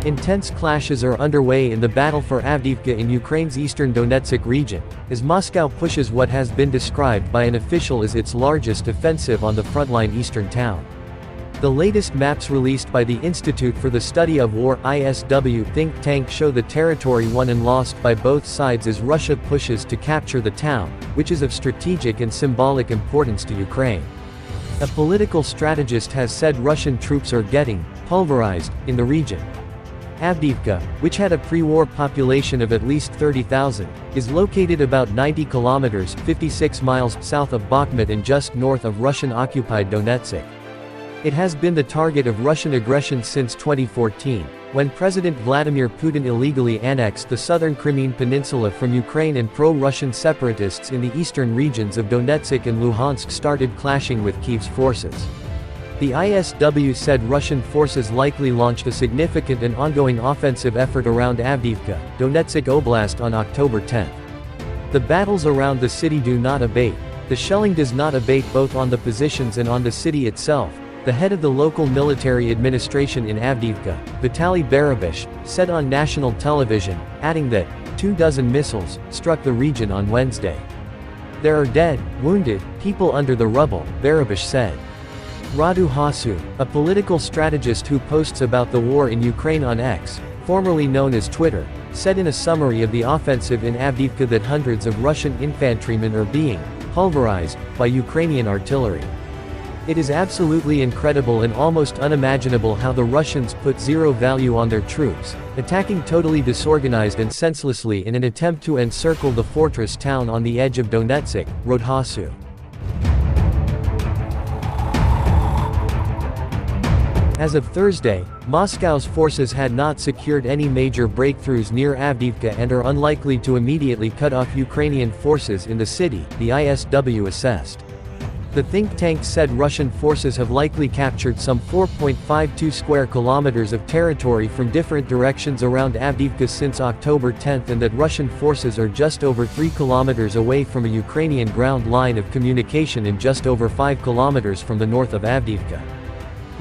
Intense clashes are underway in the battle for Avdiivka in Ukraine's eastern Donetsk region, as Moscow pushes what has been described by an official as its largest offensive on the frontline eastern town. The latest maps released by the Institute for the Study of War (ISW) think tank show the territory won and lost by both sides as Russia pushes to capture the town, which is of strategic and symbolic importance to Ukraine. A political strategist has said Russian troops are getting pulverized in the region. Avdiivka, which had a pre-war population of at least 30,000, is located about 90 kilometers (56 miles) south of Bakhmut and just north of Russian-occupied Donetsk. It has been the target of Russian aggression since 2014, when President Vladimir Putin illegally annexed the southern Crimean peninsula from Ukraine and pro-Russian separatists in the eastern regions of Donetsk and Luhansk started clashing with Kyiv's forces. The ISW said Russian forces likely launched a significant and ongoing offensive effort around Avdiivka, Donetsk Oblast on October 10. The battles around the city do not abate. The shelling does not abate both on the positions and on the city itself, the head of the local military administration in Avdiivka, Vitaly Barabash, said on national television, adding that 24 missiles struck the region on Wednesday. There are dead, wounded, people under the rubble, Barabash said. Radu Hasu, a political strategist who posts about the war in Ukraine on X, formerly known as Twitter, said in a summary of the offensive in Avdiivka that hundreds of Russian infantrymen are being pulverized by Ukrainian artillery. It is absolutely incredible and almost unimaginable how the Russians put zero value on their troops, attacking totally disorganized and senselessly in an attempt to encircle the fortress town on the edge of Donetsk, wrote Hasu. As of Thursday, Moscow's forces had not secured any major breakthroughs near Avdiivka and are unlikely to immediately cut off Ukrainian forces in the city, the ISW assessed. The think tank said Russian forces have likely captured some 4.52 square kilometers of territory from different directions around Avdiivka since October 10 and that Russian forces are just over 3 kilometers away from a Ukrainian ground line of communication and just over 5 kilometers from the north of Avdiivka.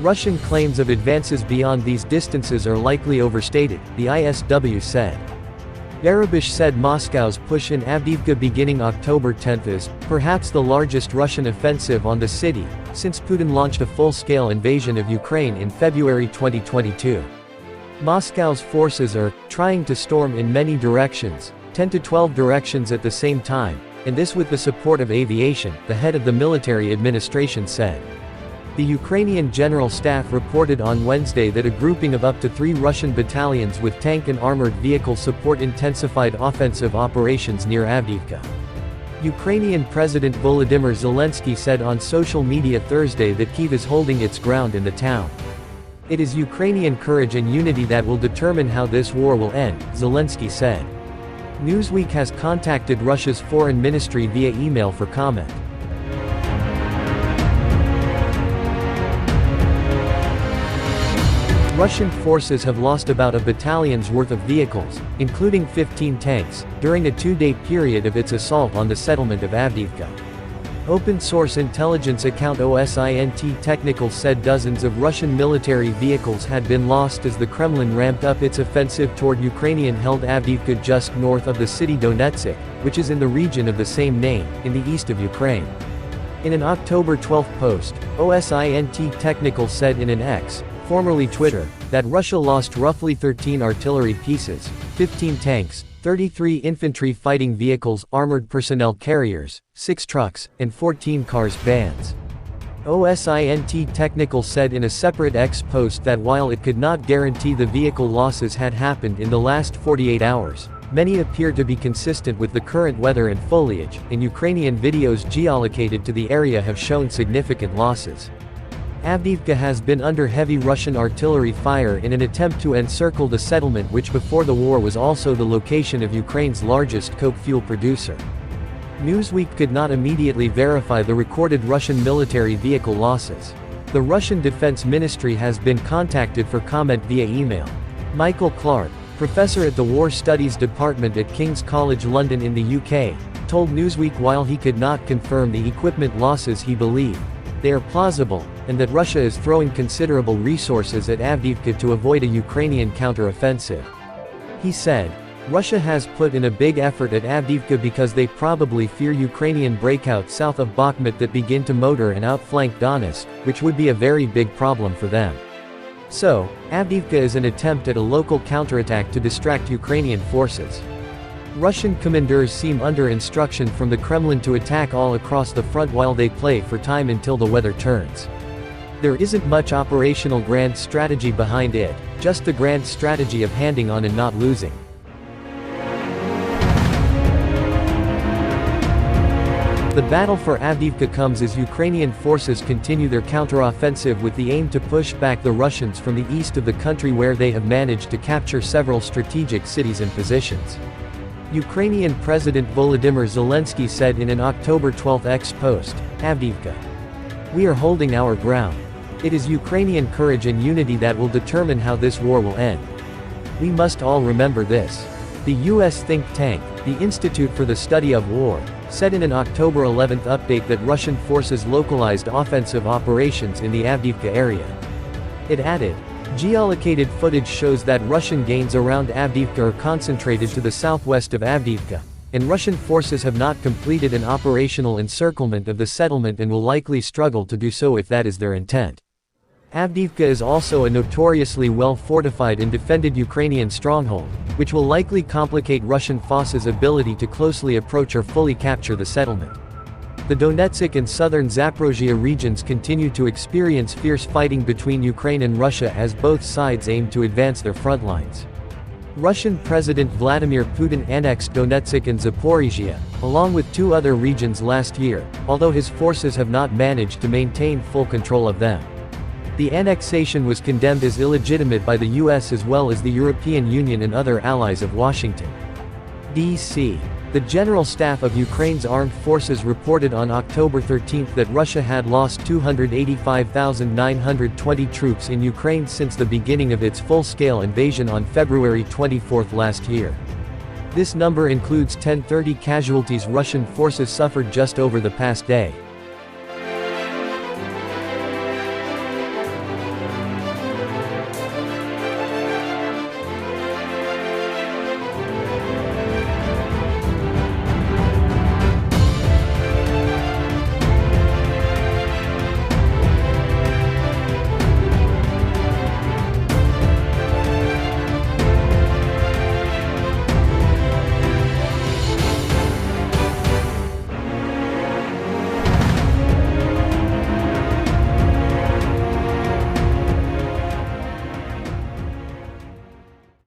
Russian claims of advances beyond these distances are likely overstated, the ISW said. Barabash said Moscow's push in Avdiivka beginning October 10 is, perhaps the largest Russian offensive on the city, since Putin launched a full-scale invasion of Ukraine in February 2022. Moscow's forces are trying to storm in many directions, 10 to 12 directions at the same time, and this with the support of aviation, the head of the military administration said. The Ukrainian General Staff reported on Wednesday that a grouping of up to 3 Russian battalions with tank and armored vehicle support intensified offensive operations near Avdiivka. Ukrainian President Volodymyr Zelensky said on social media Thursday that Kyiv is holding its ground in the town. It is Ukrainian courage and unity that will determine how this war will end, Zelensky said. Newsweek has contacted Russia's foreign ministry via email for comment. Russian forces have lost about a battalion's worth of vehicles, including 15 tanks, during a 2-day period of its assault on the settlement of Avdiivka. Open-source intelligence account OSINT Technical said dozens of Russian military vehicles had been lost as the Kremlin ramped up its offensive toward Ukrainian-held Avdiivka just north of the city Donetsk, which is in the region of the same name, in the east of Ukraine. In an October 12 post, OSINT Technical said in an X, formerly Twitter, that Russia lost roughly 13 artillery pieces, 15 tanks, 33 infantry fighting vehicles, armored personnel carriers, 6 trucks, and 14 cars vans. OSINT Technical said in a separate X post that while it could not guarantee the vehicle losses had happened in the last 48 hours, many appear to be consistent with the current weather and foliage, and Ukrainian videos geolocated to the area have shown significant losses. Avdiivka has been under heavy Russian artillery fire in an attempt to encircle the settlement, which before the war was also the location of Ukraine's largest coke fuel producer. Newsweek could not immediately verify the recorded Russian military vehicle losses. The Russian Defense Ministry has been contacted for comment via email. Michael Clark, professor at the War Studies Department at King's College London in the UK, told Newsweek while he could not confirm the equipment losses he believed they are plausible, and that Russia is throwing considerable resources at Avdiivka to avoid a Ukrainian counter-offensive. He said, Russia has put in a big effort at Avdiivka because they probably fear Ukrainian breakout south of Bakhmut that begin to motor and outflank Donetsk, which would be a very big problem for them. So, Avdiivka is an attempt at a local counterattack to distract Ukrainian forces. Russian commanders seem under instruction from the Kremlin to attack all across the front while they play for time until the weather turns. There isn't much operational grand strategy behind it, just the grand strategy of handing on and not losing. The battle for Avdiivka comes as Ukrainian forces continue their counteroffensive with the aim to push back the Russians from the east of the country where they have managed to capture several strategic cities and positions. Ukrainian President Volodymyr Zelensky said in an October 12 X post, Avdiivka. We are holding our ground. It is Ukrainian courage and unity that will determine how this war will end. We must all remember this. The U.S. think tank, the Institute for the Study of War, said in an October 11 update that Russian forces localized offensive operations in the Avdiivka area. It added, geolocated footage shows that Russian gains around Avdiivka are concentrated to the southwest of Avdiivka, and Russian forces have not completed an operational encirclement of the settlement and will likely struggle to do so if that is their intent. Avdiivka is also a notoriously well-fortified and defended Ukrainian stronghold, which will likely complicate Russian forces' ability to closely approach or fully capture the settlement. The Donetsk and southern Zaporozhye regions continue to experience fierce fighting between Ukraine and Russia as both sides aim to advance their front lines. Russian President Vladimir Putin annexed Donetsk and Zaporizhia, along with two other regions last year, although his forces have not managed to maintain full control of them. The annexation was condemned as illegitimate by the US as well as the European Union and other allies of Washington, D.C. The General Staff of Ukraine's armed forces reported on October 13 that Russia had lost 285,920 troops in Ukraine since the beginning of its full-scale invasion on February 24 last year. This number includes 1030 casualties Russian forces suffered just over the past day.